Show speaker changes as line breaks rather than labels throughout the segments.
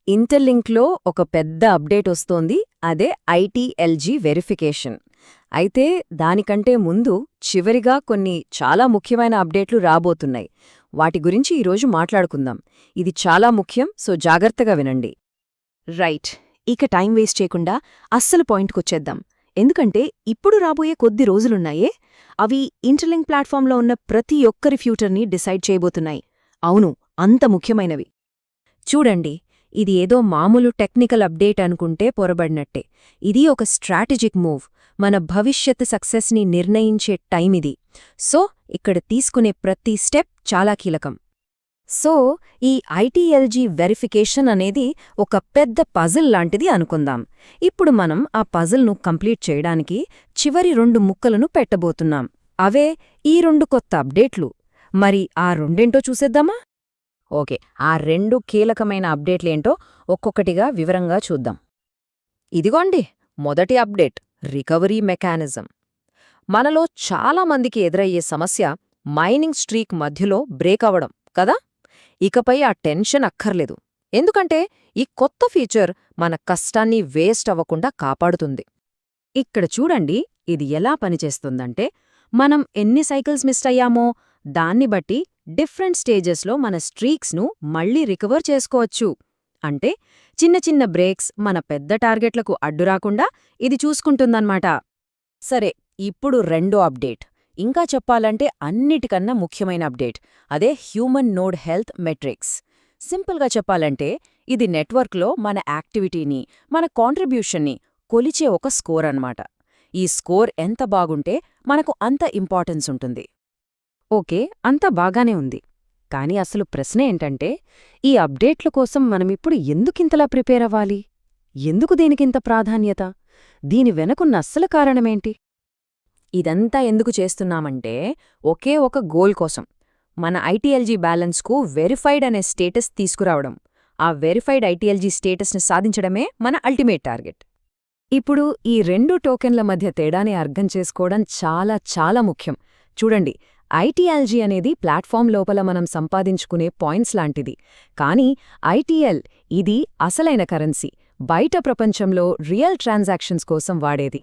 ఇంటర్లింక్లో ఒక పెద్ద అప్డేట్ వస్తోంది. అదే ఐటీఎల్జీ వెరిఫికేషన్. అయితే దానికంటే ముందు చివరిగా కొన్ని చాలా ముఖ్యమైన అప్డేట్లు రాబోతున్నాయి. వాటి గురించి ఈరోజు మాట్లాడుకుందాం. ఇది చాలా ముఖ్యం, సో జాగ్రత్తగా వినండి.
రైట్. ఇక టైం వేస్ట్ చేయకుండా అస్సలు పాయింట్కొచ్చేద్దాం. ఎందుకంటే ఇప్పుడు రాబోయే కొద్ది రోజులున్నాయే, అవి ఇంటర్లింక్ ప్లాట్ఫామ్లో ఉన్న ప్రతి ఒక్కరి ఫ్యూచర్ని డిసైడ్ చేయబోతున్నాయి. అవును, అంత ముఖ్యమైనవి.
చూడండి, ఇది ఏదో మామూలు టెక్నికల్ అప్డేట్ అనుకుంటే పొరబడినట్టే. ఇది ఒక స్ట్రాటజిక్ మూవ్, మన భవిష్యత్ సక్సెస్ని నిర్ణయించే టైమిది. సో ఇక్కడ తీసుకునే ప్రతి స్టెప్ చాలా కీలకం. సో ఈ ఐటీఎల్జీ వెరిఫికేషన్ అనేది ఒక పెద్ద పజిల్ లాంటిది అనుకుందాం. ఇప్పుడు మనం ఆ పజిల్ను కంప్లీట్ చేయడానికి చివరి 2 ముక్కలను పెట్టబోతున్నాం. అవే ఈ 2 కొత్త అప్డేట్లు. మరి ఆ రెండేంటో చూసేద్దామా? ఓకే, ఆ 2 కీలకమైన అప్డేట్లేంటో ఒక్కొక్కటిగా వివరంగా చూద్దాం. ఇదిగోండి మొదటి అప్డేట్, రికవరీ మెకానిజం. మనలో చాలామందికి ఎదురయ్యే సమస్య మైనింగ్ స్ట్రీక్ మధ్యలో బ్రేక్ అవ్వడం కదా. ఇకపై ఆ టెన్షన్ అక్కర్లేదు, ఎందుకంటే ఈ కొత్త ఫీచర్ మన కష్టాన్ని వేస్ట్ అవ్వకుండా కాపాడుతుంది. ఇక్కడ చూడండి, ఇది ఎలా పనిచేస్తుందంటే, మనం ఎన్ని సైకిల్స్ మిస్ అయ్యామో దాన్ని బట్టి డిఫరెంట్ స్టేజెస్లో మన స్ట్రీక్స్ను మళ్లీ రికవర్ చేసుకోవచ్చు. అంటే చిన్న చిన్న బ్రేక్స్ మన పెద్ద టార్గెట్లకు అడ్డురాకుండా ఇది చూసుకుంటుందన్నమాట. సరే, ఇప్పుడు రెండో అప్డేట్, ఇంకా చెప్పాలంటే అన్నిటికన్నా ముఖ్యమైన అప్డేట్, అదే హ్యూమన్ నోడ్ హెల్త్ మెట్రిక్స్. సింపుల్గా చెప్పాలంటే ఇది నెట్వర్క్లో మన యాక్టివిటీని, మన కాంట్రిబ్యూషన్ని కొలిచే ఒక స్కోర్ అన్నమాట. ఈ స్కోర్ ఎంత బాగుంటే మనకు అంత ఇంపార్టెన్స్ ఉంటుంది. ఓకే, అంతా బాగానే ఉంది. కానీ అసలు ప్రశ్న ఏంటంటే, ఈ అప్డేట్ల కోసం మనమిప్పుడు ఎందుకింతలా ప్రిపేర్ అవ్వాలి? ఎందుకు దీనికింత ప్రాధాన్యత? దీని వెనకున్న అస్సలు కారణమేంటి? ఇదంతా ఎందుకు చేస్తున్నామంటే, ఒకే ఒక గోల్ కోసం, మన ఐటీఎల్జీ బ్యాలెన్స్కు వెరిఫైడ్ అనే స్టేటస్ తీసుకురావడం. ఆ వెరిఫైడ్ ఐటీఎల్జీ స్టేటస్ని సాధించడమే మన అల్టిమేట్ టార్గెట్. ఇప్పుడు ఈ 2 టోకెన్ల మధ్య తేడాని అర్థం చేసుకోవడం చాలా చాలా ముఖ్యం. చూడండి, ఐటీఎల్జీ అనేది ప్లాట్ఫామ్ లోపల మనం సంపాదించుకునే పాయింట్స్ లాంటిది. కానీ ఐటీఎల్, ఇది అసలైన కరెన్సీ, బయట ప్రపంచంలో రియల్ ట్రాన్సాక్షన్స్ కోసం వాడేది.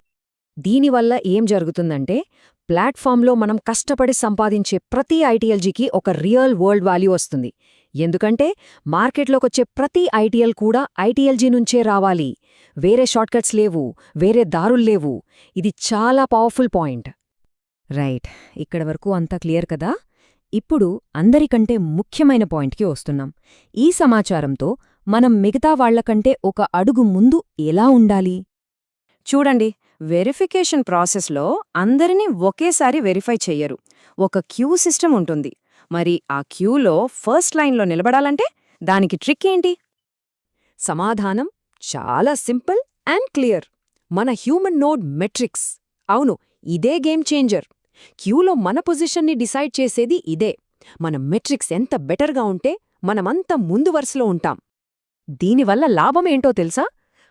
దీనివల్ల ఏం జరుగుతుందంటే, ప్లాట్ఫామ్లో మనం కష్టపడి సంపాదించే ప్రతి ఐటీఎల్జీకి ఒక రియల్ వరల్డ్ వాల్యూ వస్తుంది. ఎందుకంటే మార్కెట్లోకొచ్చే ప్రతి ఐటీఎల్ కూడా ఐటీఎల్జీ నుంచే రావాలి. వేరే షార్ట్కట్స్ లేవు, వేరే దారుల్లేవు. ఇది చాలా పవర్ఫుల్ పాయింట్. రైట్, ఇక్కడ వరకు అంతా క్లియర్ కదా. ఇప్పుడు అందరికంటే ముఖ్యమైన పాయింట్కి వస్తున్నాం. ఈ సమాచారంతో మనం మిగతా వాళ్లకంటే ఒక అడుగు ముందు ఎలా ఉండాలి? చూడండి, వెరిఫికేషన్ ప్రాసెస్లో అందరినీ ఒకేసారి వెరిఫై చెయ్యరు. ఒక క్యూ సిస్టమ్ ఉంటుంది. మరి ఆ క్యూలో ఫస్ట్ లైన్లో నిలబడాలంటే దానికి ట్రిక్ ఏంటి? సమాధానం చాలా సింపుల్ అండ్ క్లియర్. మన హ్యూమన్ నోడ్ మెట్రిక్స్. అవును, ఇదే గేమ్ చేంజర్. క్యూలో మన పొజిషన్ని డిసైడ్ చేసేది ఇదే. మన మెట్రిక్స్ ఎంత బెటర్గా ఉంటే మనమంత ముందు వరుసలో ఉంటాం. దీనివల్ల లాభమేంటో తెలుసా?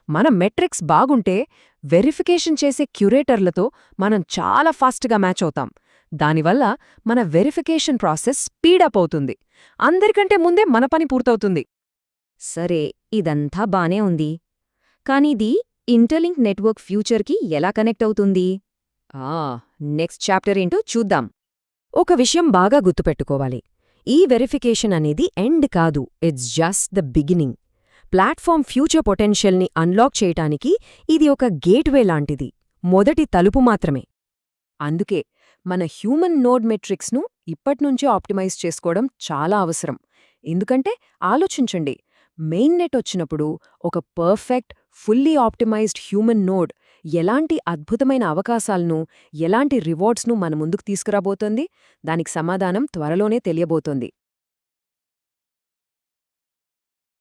మన మెట్రిక్స్ బాగుంటే వెరిఫికేషన్ చేసే క్యూరేటర్లతో మనం చాలా ఫాస్ట్గా మ్యాచ్ అవుతాం. దానివల్ల మన వెరిఫికేషన్ ప్రాసెస్ స్పీడప్ అవుతుంది. అందరికంటే ముందే మన పని పూర్తవుతుంది. సరే, ఇదంతా బానే ఉంది. కానీది ఇంటర్లింక్ నెట్వర్క్ ఫ్యూచర్కి ఎలా కనెక్ట్ అవుతుంది? నెక్స్ట్ చాప్టర్ ఏంటో చూద్దాం. ఒక విషయం బాగా గుర్తుపెట్టుకోవాలి, ఈ వెరిఫికేషన్ అనేది ఎండ్ కాదు, it's just the beginning. Platform future పొటెన్షియల్ని అన్లాక్ చేయటానికి ఇది ఒక గేట్వే లాంటిది, మొదటి తలుపు మాత్రమే. అందుకే మన హ్యూమన్ నోడ్ మెట్రిక్స్ను ఇప్పట్నుంచే ఆప్టిమైజ్ చేసుకోవడం చాలా అవసరం. ఎందుకంటే ఆలోచించండి, మెయిన్ నెట్ వచ్చినప్పుడు ఒక perfect, fully optimised human node ఎలాంటి అద్భుతమైన అవకాశాలను, ఎలాంటి రివార్డ్స్ను మన ముందుకు తీసుకురాబోతోంది? దానికి సమాధానం త్వరలోనే తెలియబోతోంది.